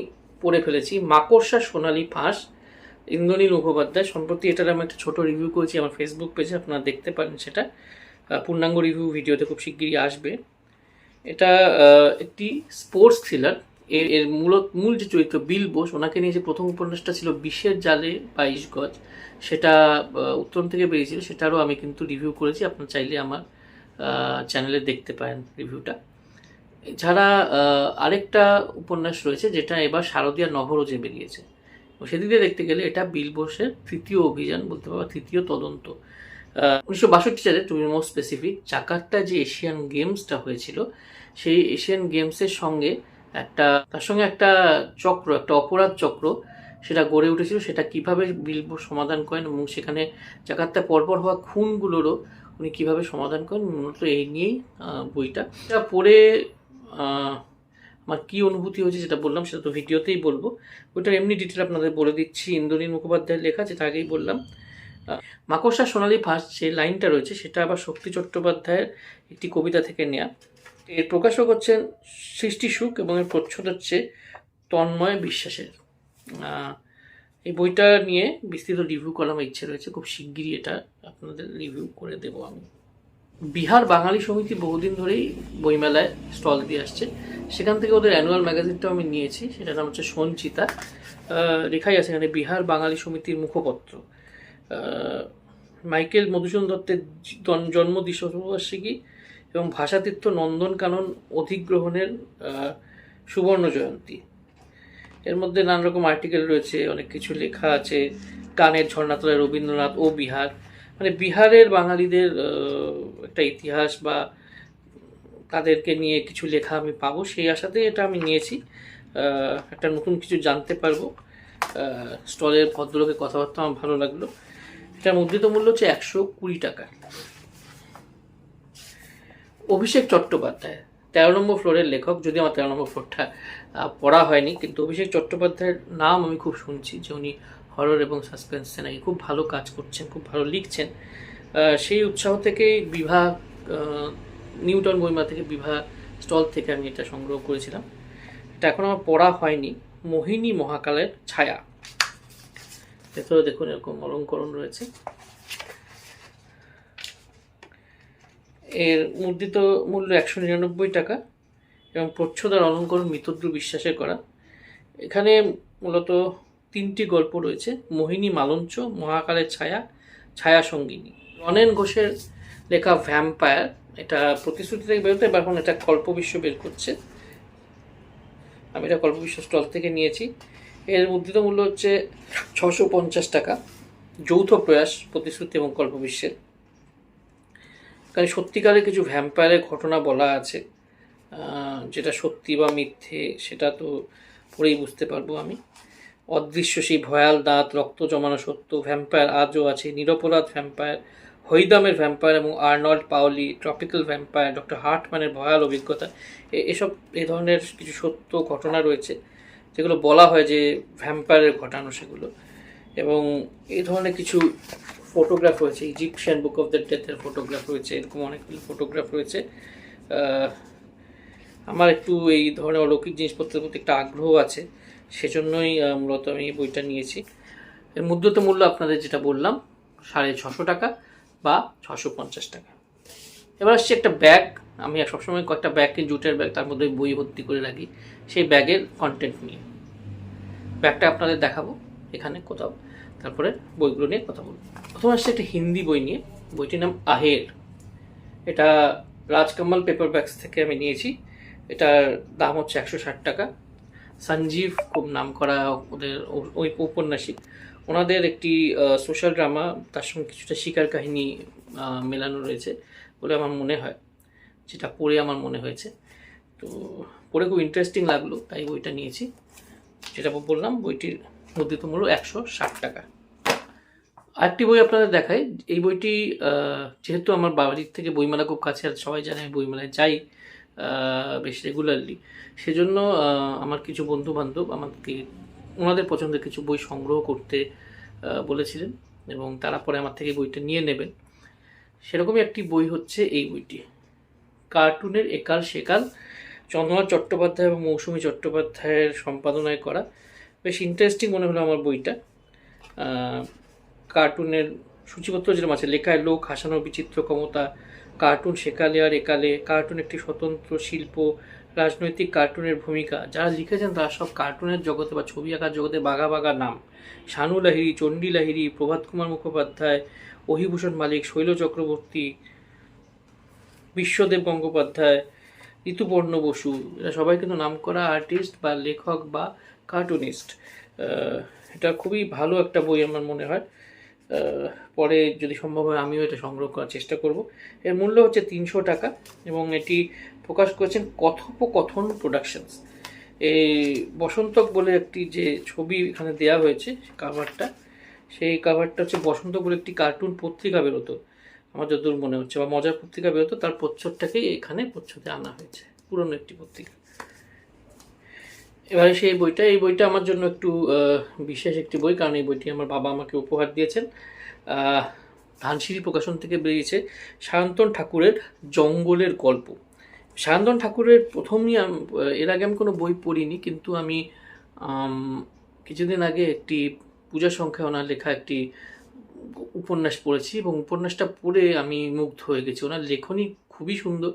পড়ে ফেলেছি, মাকড়সা সোনালী ফাঁস, ইন্দ্রনীল মুখোপাধ্যায়। সম্প্রতি এটার আমি একটা ছোটো রিভিউ করেছি আমার ফেসবুক পেজে, আপনারা দেখতে পারেন সেটা। পূর্ণাঙ্গ রিভিউ ভিডিওতে খুব শিগগিরই আসবে। এটা একটি স্পোর্টস থ্রিলার। এর মূল যে চরিত্র বিল বোস, ওনাকে নিয়ে যে প্রথম উপন্যাসটা ছিল বিষের জালে 22 গজ, সেটা উত্তরণ থেকে বেরিয়েছিল, সেটারও আমি কিন্তু রিভিউ করেছি। আপনারা চাইলে আমার চ্যানেলে দেখতে পারেন রিভিউটা। এছাড়া আরেকটা উপন্যাস রয়েছে যেটা এবার শারদীয়া নভরোজে বেরিয়েছে। সেদিক দিয়ে দেখতে গেলে এটা বিল বোসের তৃতীয় অভিযান বলতে পারবো, তৃতীয় তদন্ত। 1962 সালে, to be more specific, Jakarta যে এশিয়ান গেমসটা হয়েছিল, সেই এশিয়ান গেমসের সঙ্গে তার সঙ্গে একটা চক্র, একটা অপরাধ চক্র সেটা গড়ে উঠেছিল। সেটা কিভাবে বিল বোস সমাধান করেন এবং সেখানে জাকার্তায় পরপর হওয়া খুনগুলোরও উনি কীভাবে সমাধান করেন, মূলত এই নিয়েই বইটা। এটা পড়ে আমার কী অনুভূতি হয়েছে যেটা বললাম সেটা তো ভিডিওতেই বলবো। ওইটার এমনি ডিটেল আপনাদের বলে দিচ্ছি। ইন্দ্রনীল মুখোপাধ্যায়ের লেখা, যেটা আগেই বললাম। মাকড়সা সোনালি ফাঁস যে লাইনটা রয়েছে সেটা আবার শক্তি চট্টোপাধ্যায়ের একটি কবিতা থেকে নেওয়া। এর প্রকাশক হচ্ছেন সৃষ্টি সুখ এবং এর প্রচ্ছদ হচ্ছে তন্ময় বিশ্বাসের। এই বইটা নিয়ে বিস্তৃত রিভিউ করার আমার ইচ্ছে রয়েছে, খুব শিগগিরই এটা আপনাদের রিভিউ করে দেব আমি। বিহার বাঙালি সমিতি বহুদিন ধরেই বইমেলায় স্টল দিয়ে আসছে, সেখান থেকে ওদের অ্যানুয়াল ম্যাগাজিনটাও আমি নিয়েছি। সেটার নাম হচ্ছে সঞ্চিতা। লেখাই আছে এখানে বিহার বাঙালি সমিতির মুখপত্র। মাইকেল মধুসূদন দত্তের জন্ম দ্বিশতবার্ষিকী এবং ভাষাতীর্থ নন্দনকানন অধিগ্রহণের সুবর্ণ জয়ন্তী। এর মধ্যে নানা রকম আর্টিকেল রয়েছে, অনেক কিছু লেখা আছে। গানের ঝর্ণাতলায় রবীন্দ্রনাথ ও বিহার, মানে বিহারের বাঙালিদের একটা ইতিহাস বা তাদেরকে নিয়ে কিছু লেখা আমি পাবো, সেই আশাতেই এটা আমি নিয়েছি। একটা নতুন কিছু জানতে পারবো। স্টলের ভদ্রলোকের কথাবার্তা আমার ভালো লাগলো। এটার মুদ্রিত মূল্য হচ্ছে 120 টাকা। অভিষেক চট্টোপাধ্যায় 13 নম্বর ফ্লোরের লেখক, যদি আমার 13 নম্বর ফ্লোরটা পড়া হয়নি, কিন্তু অভিষেক চট্টোপাধ্যায়ের নাম আমি খুব শুনছি যে উনি হরর এবং সাসপেন্সে নাকি খুব ভালো কাজ করছেন, খুব ভালো লিখছেন। সেই উৎসাহ থেকেই বিভা নিউটন বইমেলা থেকে, বিভা স্টল থেকে আমি এটা সংগ্রহ করেছিলাম। এটা এখন আমার পড়া হয়নি। মোহিনী মহাকালের ছায়া, ভেতরে দেখুন এরকম অলঙ্করণ রয়েছে। এর মুদ্রিত মূল্য 199 টাকা এবং প্রচ্ছদ আর অলঙ্করণ মিতদ্রু বিশ্বাসের করা। এখানে মূলত 3টি গল্প রয়েছে: মোহিনী মালঞ্চ, মহাকালের ছায়া, ছায়া সঙ্গিনী। রনেন ঘোষের লেখা ভ্যাম্পায়ার, এটা প্রতিশ্রুতি থেকে বেরোতে এবার এখন এটা কল্পবিশ্ব বের করছে। আমি এটা কল্পবিশ্ব স্টল থেকে নিয়েছি। এর মুদ্রিত মূল্য হচ্ছে 650 টাকা। যৌথ প্রয়াস প্রতিশ্রুতি এবং কল্পবিশ্বের। কারণ সত্যিকারের কিছু ভ্যাম্পায়ারের ঘটনা বলা আছে, যেটা সত্যি বা মিথ্যে সেটা তো পড়েই বুঝতে পারবো আমি। অদৃশ্য সেই ভয়াল দাঁত, রক্ত জমানো সত্য, ভ্যাম্পায়ার আজও আছে, নিরপরাধ ভ্যাম্পায়ার, হৈদামের ভ্যাম্পায়ার এবং Arnold Paole, tropical vampire, doctor হার্টম্যানের ভয়াল অভিজ্ঞতা। এই ধরনের কিছু সত্য ঘটনা রয়েছে যেগুলো বলা হয় যে ভ্যাম্পায়ারের ঘটানো সেগুলো। এবং এই ধরনের কিছু ফটোগ্রাফ রয়েছে, ইজিপশিয়ান বুক অফ দ্য ডেথের ফটোগ্রাফ রয়েছে, এরকম অনেকগুলো ফটোগ্রাফ রয়েছে। আমার একটু এই ধরনের অলৌকিক জিনিসপত্রের প্রতি একটা আগ্রহ আছে, সেজন্যই মূলত আমি এই বইটা নিয়েছি। এর মুদ্রিত মূল্য আপনাদের যেটা বললাম 650 টাকা বা 650 টাকা। এবার আসছে একটা ব্যাগ। আমি সবসময় কয়েকটা ব্যাগ কিনি, জুটের ব্যাগ, তার মধ্যে বই ভর্তি করে রাখি। সেই ব্যাগের কন্টেন্ট নিয়ে ব্যাগটা আপনাদের দেখাবো এখানে কোথাও, তারপরে বইগুলো নিয়ে কথা বলবো। প্রথমে আসছে একটা হিন্দি বই নিয়ে। বইটির নাম আহের। এটা রাজকমল পেপার ব্যাগস থেকে আমি নিয়েছি। এটার দাম হচ্ছে 160 টাকা। সঞ্জীব খুব নাম করা ওদের ওই ঔপন্যাসিক, ওনাদের একটি সোশ্যাল ড্রামা, তার সঙ্গে কিছুটা শিকার কাহিনী মেলানো রয়েছে বলে আমার মনে হয়, যেটা পড়ে আমার মনে হয়েছে। তো পড়ে খুব ইন্টারেস্টিং লাগলো, তাই বইটা নিয়েছি। যেটা বললাম, বইটির মুদ্রিত মূল্য 160 টাকা। আরেকটি বই আপনাদের দেখাই। এই বইটি যেহেতু আমার বাড়ির থেকে বইমেলা খুব কাছে, আর সবাই জানে আমি বইমেলায় যাই বেশ রেগুলারলি, সেজন্য আমার কিছু বন্ধু বান্ধব আমাকে ওনাদের পছন্দের কিছু বই সংগ্রহ করতে বলেছিলেন এবং তারা পরে আমার থেকে বইটা নিয়ে নেবেন। সেরকমই একটি বই হচ্ছে এই বইটি, কার্টুনের একাল সেকাল, চন্দ্রনাথ চট্টোপাধ্যায় এবং মৌসুমী চট্টোপাধ্যায়ের সম্পাদনায় করা। বেশ ইন্টারেস্টিং মনে হলো আমার বইটা। কার্টুনের সূচিপত্র যেরকম আছে, লেখায় লোক হাসানোর বিচিত্র ক্ষমতা, কার্টুন সেকালে আর একালে, কার্টুন একটি স্বতন্ত্র শিল্প, রাজনৈতিক কার্টুনের ভূমিকা। যারা লিখেছেন তারা সব কার্টুনের জগতে বা ছবি আঁকার জগতে বাঘা বাঘা নাম: শানু লাহিড়ী, চণ্ডী লাহিড়ী, প্রভাত কুমার মুখোপাধ্যায়, অহিভূষণ মালিক, শৈল চক্রবর্তী, বিশ্বদেব গঙ্গোপাধ্যায়, ঋতুপর্ণ বসু, এরা সবাই কিন্তু নামকরা আর্টিস্ট বা লেখক বা কার্টুনিস্ট। এটা খুবই ভালো একটা বই আমার মনে হয়। পরে যদি সম্ভব হয় আমিও এটা সংগ্রহ করার চেষ্টা করব। এর মূল্য হচ্ছে 300 টাকা এবং এটি প্রকাশ করেছেন কথোপকথন প্রোডাকশনস। এই বসন্তক বলে একটি যে ছবি এখানে দেওয়া হয়েছে কাভারটা, সেই কাভারটা হচ্ছে বসন্তক বলে একটি কার্টুন পত্রিকা বেরোতো আমার যতদূর মনে হচ্ছে, বা মজার পত্রিকা বেরোতো, তার প্রচ্ছদটাকেই এখানে প্রচ্ছদে আনা হয়েছে, পুরনো একটি পত্রিকা। এবারে সেই বইটা, এই বইটা আমার জন্য একটু বিশেষ একটি বই, কারণ এই বইটি আমার বাবা আমাকে উপহার দিয়েছেন। ধানসিঁড়ি প্রকাশন থেকে বেরিয়েছে সায়ন্তন ঠাকুরের জঙ্গলের গল্প। সায়ন্তন ঠাকুরের প্রথমই এর আগে আমি কোনো বই পড়িনি, কিন্তু আমি কিছুদিন আগে একটি পূজা সংখ্যায় ওনার লেখা একটি উপন্যাস পড়েছি এবং উপন্যাসটা পড়ে আমি মুগ্ধ হয়ে গেছি। ওনার লেখনী খুবই সুন্দর,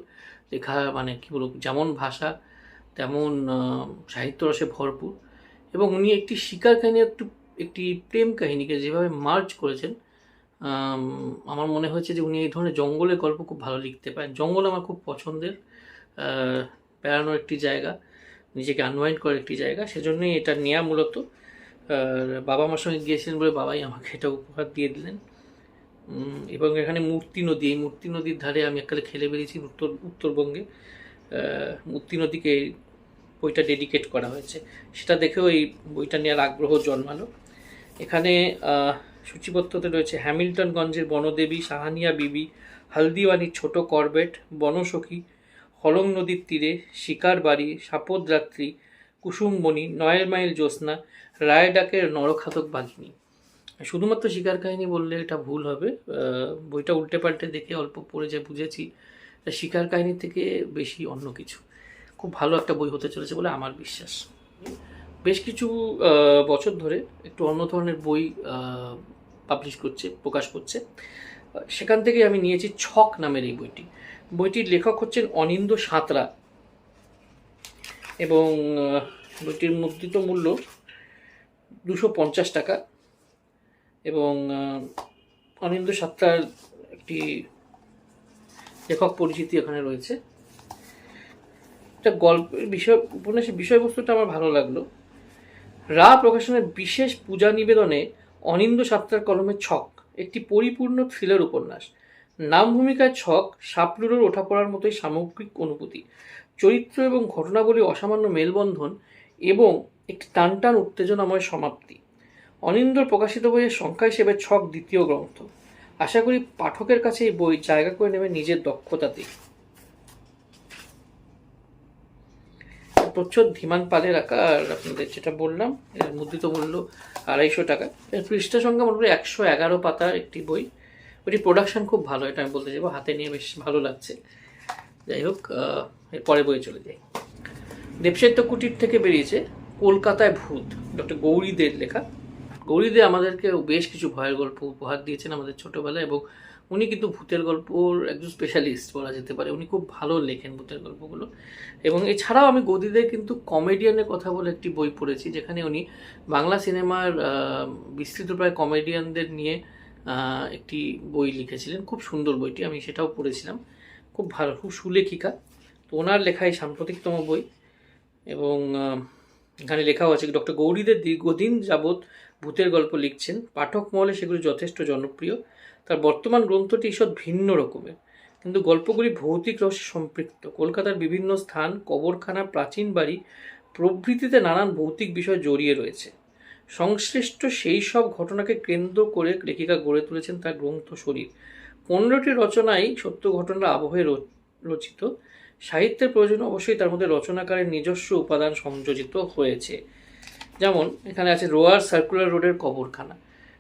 লেখা মানে কী বলব, যেমন ভাষা তেমন সাহিত্য রসে ভরপুর। এবং উনি একটি শিকার কাহিনী একটি প্রেম কাহিনীকে যেভাবে মার্জ করেছেন, আমার মনে হয়েছে যে উনি এই ধরনের জঙ্গলের গল্প খুব ভালো লিখতে পারেন। জঙ্গল আমার খুব পছন্দের, বেড়ানোর একটি জায়গা, নিজেকে আনওয়াইন্ড করার একটি জায়গা, সেজন্যই এটা নেওয়া মূলত। বাবা আমার সঙ্গে গিয়েছিলেন বলে বাবাই আমাকে এটা উপহার দিয়ে দিলেন। এবং এখানে মূর্তি নদী, এই মূর্তি নদীর ধারে আমি এককালে খেলে বেরিয়েছি উত্তরবঙ্গে। মূর্তি নদীকে বইটা ডেডিকেট করা হয়েছে, সেটা দেখেও এই বইটা নেওয়ার আগ্রহ জন্মালো। এখানে সূচিপত্রতে রয়েছে হ্যামিল্টনগঞ্জের বনদেবী, সাহানিয়া বিবি, হালদিওয়ানির ছোট করবেট, বনসখী, হলং নদীর তীরে, শিকার বাড়ি, সাপদ রাত্রি, কুসুমবনি, 9 মাইল জ্যোৎস্না, রায়ডাকের নরখাতক বাঘিনী। শুধুমাত্র শিকার কাহিনী বললে এটা ভুল হবে, বইটা উল্টে পাল্টে দেখে অল্প পড়ে যে বুঝেছি শিকার কাহিনী থেকে বেশি অন্য কিছু। খুব ভালো একটা বই হতে চলেছে বলে আমার বিশ্বাস। বেশ কিছু বছর ধরে একটু অন্য ধরনের বই প্রকাশ করছে, সেখান থেকে আমি নিয়েছি ছক নামের এই বইটি। বইটির লেখক হচ্ছেন অনিন্দ সাঁতরা এবং বইটির মুদ্রিত মূল্য 250 টাকা। এবং অনিন্দ সাঁতরার একটি লেখক পরিচিতি এখানে রয়েছে। একটা গল্পের বিষয়, উপন্যাসের বিষয়বস্তুটা আমার ভালো লাগলো। রা প্রকাশনের বিশেষ পূজা নিবেদনে অনিন্দ সাঁতরার কলমে ছক একটি পরিপূর্ণ থ্রিলার উপন্যাস। নাম ভূমিকায় ছক সাপলুরোর ওঠাপড়ার মতোই সামগ্রিক অনুভূতি, চরিত্র এবং ঘটনাবলী অসামান্য মেলবন্ধন এবং একটি টানটান উত্তেজনাময় সমাপ্তি। অনিন্দর প্রকাশিত বইয়ের সংখ্যা হিসেবে ছক দ্বিতীয় গ্রন্থ। আশা করি পাঠকের কাছে এই বই জায়গা করে নেবে নিজের দক্ষতাতে। প্রচ্ছদ ধীমান পালের আঁকা, আর আপনাদের যেটা বললাম এর মুদ্রিত মূল্য 250 টাকা। এর পৃষ্ঠা সংখ্যা মোটামুটি 111 পাতার একটি বই। ওইটি প্রোডাকশন খুব ভালো, এটা আমি বলতে যাবো, হাতে নিয়ে বেশ ভালো লাগছে। যাই হোক, এর পরে বই চলে যাই। দেবসাহিত্য কুটির থেকে বেরিয়েছে কলকাতায় ভূত, ডক্টর গৌরী দের লেখা। গৌরী দে আমাদেরকে বেশ কিছু ভয়ের গল্প উপহার দিয়েছেন আমাদের ছোটোবেলায়, এবং উনি কিন্তু ভূতের গল্পর একজন স্পেশালিস্ট বলা যেতে পারে। উনি খুব ভালো লেখেন ভূতের গল্পগুলো। এবং এছাড়াও আমি গদিদের কিন্তু কমেডিয়ানের কথা বলে একটি বই পড়েছি, যেখানে উনি বাংলা সিনেমার বিস্তৃত প্রায় কমেডিয়ানদের নিয়ে একটি বই লিখেছিলেন। খুব সুন্দর বইটি, আমি সেটাও পড়েছিলাম। খুব ভালো, খুব সুলেখিকা। তো ওনার লেখাই সাম্প্রতিকতম বই। এবং এখানে লেখাও আছে ডক্টর গৌরীদের দীর্ঘদিন যাবৎ ভূতের গল্প লিখছেন, পাঠক মহলে সেগুলি যথেষ্ট জনপ্রিয়। তার বর্তমান গ্রন্থটি ঈষৎ ভিন্ন রকমের, কিন্তু গল্পগুলি ভৌতিক রহস্যে সম্পৃক্ত। কলকাতার বিভিন্ন স্থান, কবরখানা, প্রাচীন বাড়ি প্রভৃতিতে নানান ভৌতিক বিষয় জড়িয়ে রয়েছে। সংশ্লিষ্ট সেই সব ঘটনাকে কেন্দ্র করে লেখিকা গড়ে তুলেছেন তার গ্রন্থ শরীর। 15টি রচনাই সত্য ঘটনার আবহে রচিত। সাহিত্যের প্রয়োজনে অবশ্যই তার মধ্যে রচনাকারের নিজস্ব উপাদান সংযোজিত হয়েছে। যেমন এখানে আছে রোয়ার সার্কুলার রোডের কবরখানা।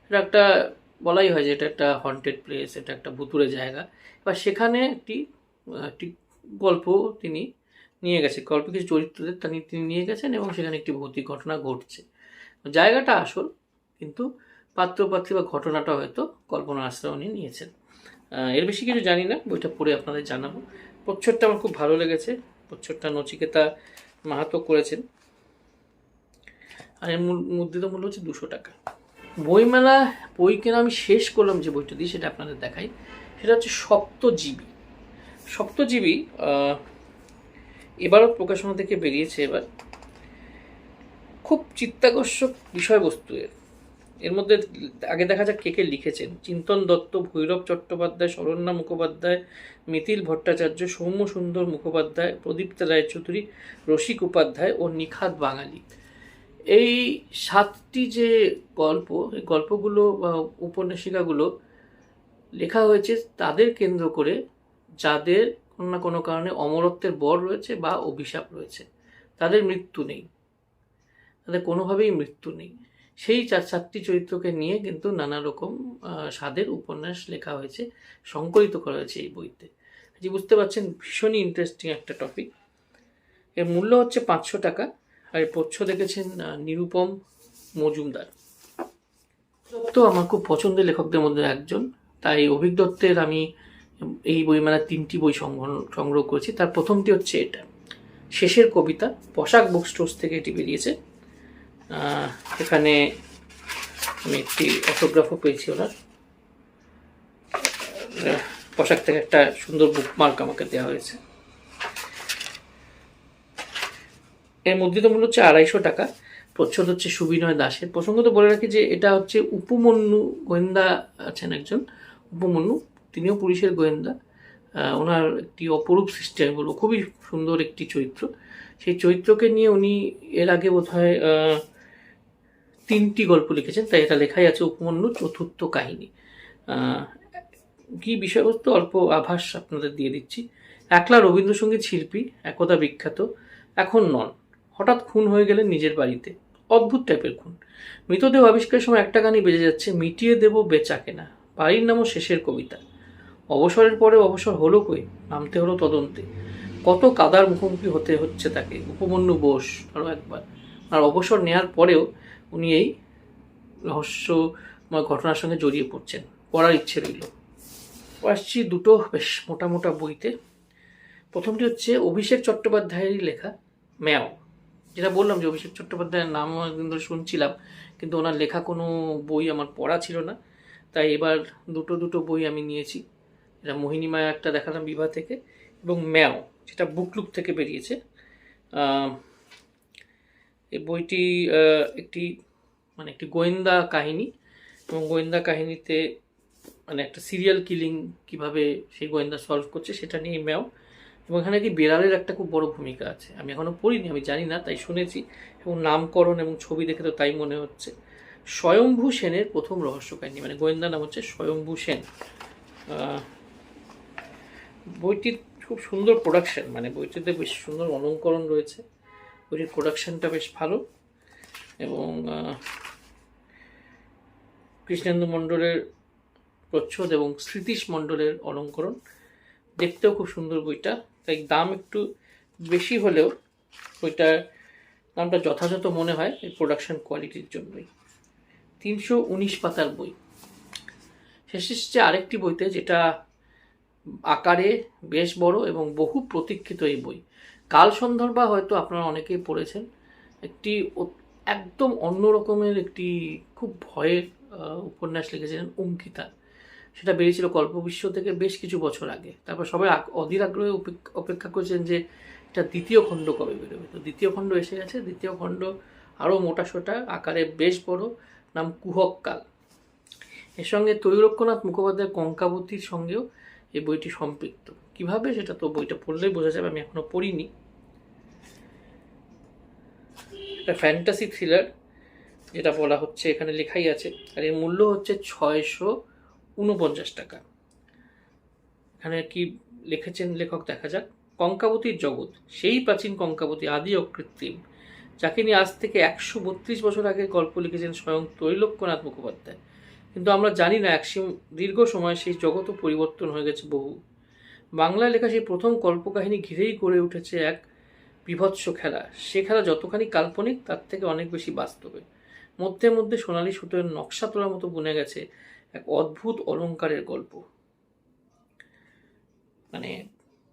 এটা একটা বলাই হয় যে এটা একটা হন্টেড প্লেস, এটা একটা ভুতুড়ে জায়গা। এবার সেখানে একটি গল্প তিনি নিয়ে গেছেন, গল্প কিছু চরিত্রদের তিনি নিয়ে গেছেন এবং সেখানে একটি ভৌতিক ঘটনা ঘটছে। জায়গাটা আসল, কিন্তু পাত্রপাত্রী বা ঘটনাটা হয়তো কল্পনার আশ্রয় উনি নিয়েছেন। এর বেশি কিছু জানি না, বইটা পড়ে আপনাদের জানাবো। প্রচ্ছদটা আমার খুব ভালো লেগেছে। প্রচ্ছদটা নচিকেতা মাহাতো করেছেন, আর এর মুদ্রিত মূল্য হচ্ছে 200 টাকা। বইমেলা বই কেনা আমি শেষ করলাম যে বইটা দিই, সেটা আপনাদের দেখাই। সেটা হচ্ছে সপ্তজীবী। সপ্তজীবী এবারও প্রকাশনা থেকে বেরিয়েছে। এবার খুব চিত্তাকর্ষক বিষয়বস্তু এর মধ্যে। আগে দেখা যাক কে কে লিখেছেন। চিন্তন দত্ত, ভৈরব চট্টোপাধ্যায়, শরণ্যা মুখোপাধ্যায়, মিথিল ভট্টাচার্য, সৌম্য সুন্দর মুখোপাধ্যায়, প্রদীপ্তা রায়চৌধুরী, রসিক উপাধ্যায় ও নিখাত বাঙালি। এই 7টি যে গল্প, এই গল্পগুলো বা উপন্যাসিকাগুলো লেখা হয়েছে তাদের কেন্দ্র করে, যাদের কোনো না কোনো কারণে অমরত্বের বর রয়েছে বা অভিশাপ রয়েছে। তাদের মৃত্যু নেই, তাদের কোনোভাবেই মৃত্যু নেই। সেই 4টি চরিত্রকে নিয়ে কিন্তু নানা রকম স্বাদের উপন্যাস লেখা হয়েছে, সংকলিত করা হয়েছে এই বইতে। যে বুঝতে পারছেন ভীষণই ইন্টারেস্টিং একটা টপিক। এর মূল্য হচ্ছে 500 টাকা। আর এর প্রচ্ছদ দেখেছেন নিরুপম মজুমদার। তো আমার খুব পছন্দের লেখকদের মধ্যে একজন, তাই অভিক দত্তের আমি এই বইমেলার 3টি বই সংগ্রহ করেছি। তার প্রথমটি হচ্ছে এটা, শেষের কবিতা। পোশাক বুক স্টোর্স থেকে এটি বেরিয়েছে। এখানে আমি একটি অটোগ্রাফও পেয়েছি ওনার। পোশাক থেকে একটা সুন্দর বুকমার্ক আমাকে দেওয়া হয়েছে। এর মুদ্রিত মূল্য হচ্ছে 250 টাকা। প্রচ্ছদ হচ্ছে সুবিনয় দাসের। প্রসঙ্গত বলে রাখি যে এটা হচ্ছে উপমন্যু, গোয়েন্দা আছেন একজন উপমন্যু, তিনিও পুলিশের গোয়েন্দা। ওনার একটি অপরূপ সৃষ্টি আমি বলবো, খুবই সুন্দর একটি চরিত্র। সেই চরিত্রকে নিয়ে উনি এর আগে বোধহয় 3টি গল্প লিখেছেন, তাই এটা লেখাই আছে উপমন্যু চতুর্থ কাহিনী। কি বিষয়বস্তু অল্প আভাস আপনাদের দিয়ে দিচ্ছি। একলা রবীন্দ্রসঙ্গীত শিল্পী, একদা বিখ্যাত, এখন নন। হঠাৎ খুন হয়ে গেলেন নিজের বাড়িতে, অদ্ভুত টাইপের খুন। মৃতদেহ আবিষ্কারের সময় একটা গানই বেজে যাচ্ছে, মিটিয়ে দেব বেচা কেনা। বাড়ির নামও শেষের কবিতা। অবসরের পরে অবসর হলো কই, নামতে হলো তদন্তে। কত কাদার মুখোমুখি হতে হচ্ছে তাকে। উপমন্যু বোস আরও একবার। আর অবসর নেওয়ার পরেও উনি এই রহস্যময় ঘটনার সঙ্গে জড়িয়ে পড়ছেন, পড়ার ইচ্ছে রইল। আসছি দুটো বেশ মোটা মোটা বইতে। প্রথমটি হচ্ছে অভিষেক চট্টোপাধ্যায়েরই লেখা ম্যাও। যেটা বললাম যে অভিষেক চট্টোপাধ্যায়ের নাম কিন্তু শুনছিলাম, কিন্তু ওনার লেখা কোনো বই আমার পড়া ছিল না, তাই এবার দুটো বই আমি নিয়েছি। এটা মোহিনী মায়া একটা দেখালাম বিভা থেকে, এবং ম্যাও যেটা বুকলুক থেকে বেরিয়েছে। এই বইটি একটি গোয়েন্দা কাহিনী, এবং গোয়েন্দা কাহিনীতে একটা সিরিয়াল কিলিং কিভাবে সেই গোয়েন্দা সলভ করছে সেটা নিয়ে ম্যাও। এবং এখানে কি বেড়ালের একটা খুব বড় ভূমিকা আছে। আমি এখনো পড়িনি, আমি জানি না, তাই শুনেছি, এবং নামকরণ এবং ছবি দেখে তো তাই মনে হচ্ছে। স্বয়ম্ভু সেনের প্রথম রহস্য কাহিনী, গোয়েন্দা নাম হচ্ছে স্বয়ম্ভু সেন। বইটির খুব সুন্দর প্রোডাকশন, বইটিতে বেশ সুন্দর অলঙ্করণ রয়েছে, বইটির প্রোডাকশনটা বেশ ভালো। এবং কৃষ্ণেন্দু মণ্ডলের প্রচ্ছদ এবং স্মৃতিশ মণ্ডলের অলঙ্করণ, দেখতেও খুব সুন্দর বইটা। তাই দাম একটু বেশি হলেও বইটার দামটা যথাযথ মনে হয় এই প্রোডাকশন কোয়ালিটির জন্যই। 319 পাতার বই। শেষ এসছে আরেকটি বইতে, যেটা আকারে বেশ বড় এবং বহু প্রতীক্ষিত এই বই। কাল সন্দর্ভা হয়তো আপনারা অনেকেই পড়েছেন। একটি একদম অন্য রকমের একটি খুব ভয়ের উপন্যাস লিখেছিলেন অঙ্কিতা। সেটা বেরিয়েছিল কল্পবিশ্ব থেকে বেশ কিছু বছর আগে। তারপর সবাই অধীর আগ্রহে অপেক্ষা করছেন যে এটা দ্বিতীয় খণ্ড কবে বেরোবে। তো দ্বিতীয় খণ্ড এসে গেছে। দ্বিতীয় খণ্ড আরও মোটাসোটা, আকারে বেশ বড়, নাম কুহককাল। এর সঙ্গে তৈলক্যনাথ মুখোপাধ্যায়ের কঙ্কাবতীর সঙ্গেও এই বইটি সম্পৃক্ত। কিভাবে সেটা তো বইটা পড়লেই বোঝা যাবে, আমি এখনো পড়িনি। এটা ফ্যান্টাসি থ্রিলার, যেটা বলা হচ্ছে এখানে লেখাই আছে। আর এর মূল্য হচ্ছে 649 টাকা। এখানে কি লিখেছেন লেখক দেখা যাক। কঙ্কাবতীর জগৎ, সেই প্রাচীন কঙ্কাবতী, আদি অকৃত্রিম, যাকে নিয়ে আজ থেকে 132 বছর আগে গল্প লিখেছেন স্বয়ং ত্রৈলোক্যনাথ মুখোপাধ্যায়। কিন্তু আমরা জানি না দীর্ঘ সময় সেই জগৎও পরিবর্তন হয়ে গেছে বহু। বাংলায় লেখা সেই প্রথম কল্পকাহিনী ঘিরেই গড়ে উঠেছে এক বিভৎস খেলা। সে খেলা যতখানি কাল্পনিক তার থেকে অনেক বেশি বাস্তবে। মধ্যে মধ্যে সোনালি সুতোর নকশা তোলার মতো বুনে গেছে এক অদ্ভুত অলঙ্কারের গল্প।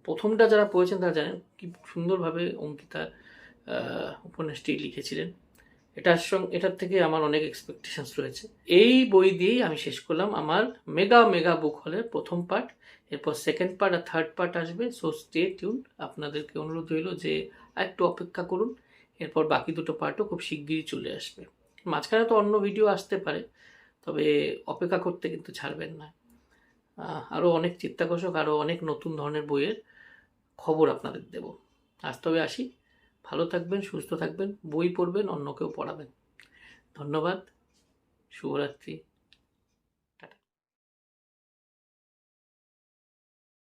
প্রথমটা যারা পড়েছেন তারা জানেন কি সুন্দরভাবে অঙ্কিতা উপন্যাসটি লিখেছিলেন। এটার থেকে আমার অনেক এক্সপেকটেশনস রয়েছে। এই বই দিয়েই আমি শেষ করলাম আমার মেগা বুক হলের প্রথম পার্ট। এরপর সেকেন্ড পার্ট আর থার্ড পার্ট আসবে, সো স্টে টিউন। আপনাদেরকে অনুরোধ রইল যে একটু অপেক্ষা করুন, এরপর বাকি দুটো পার্টও খুব শিগগিরই চলে আসবে। মাঝখানে তো অন্য ভিডিও আসতে পারে, তবে অপেক্ষা করতে কিন্তু ছাড়বেন না। আরও অনেক চিত্তাকর্ষক, আরও অনেক নতুন ধরনের বইয়ের খবর আপনাদের দেব। আজ তবে আসি, ভালো থাকবেন, সুস্থ থাকবেন, বই পড়বেন, অন্যকেও পড়াবেন। ধন্যবাদ, শুভরাত্রি।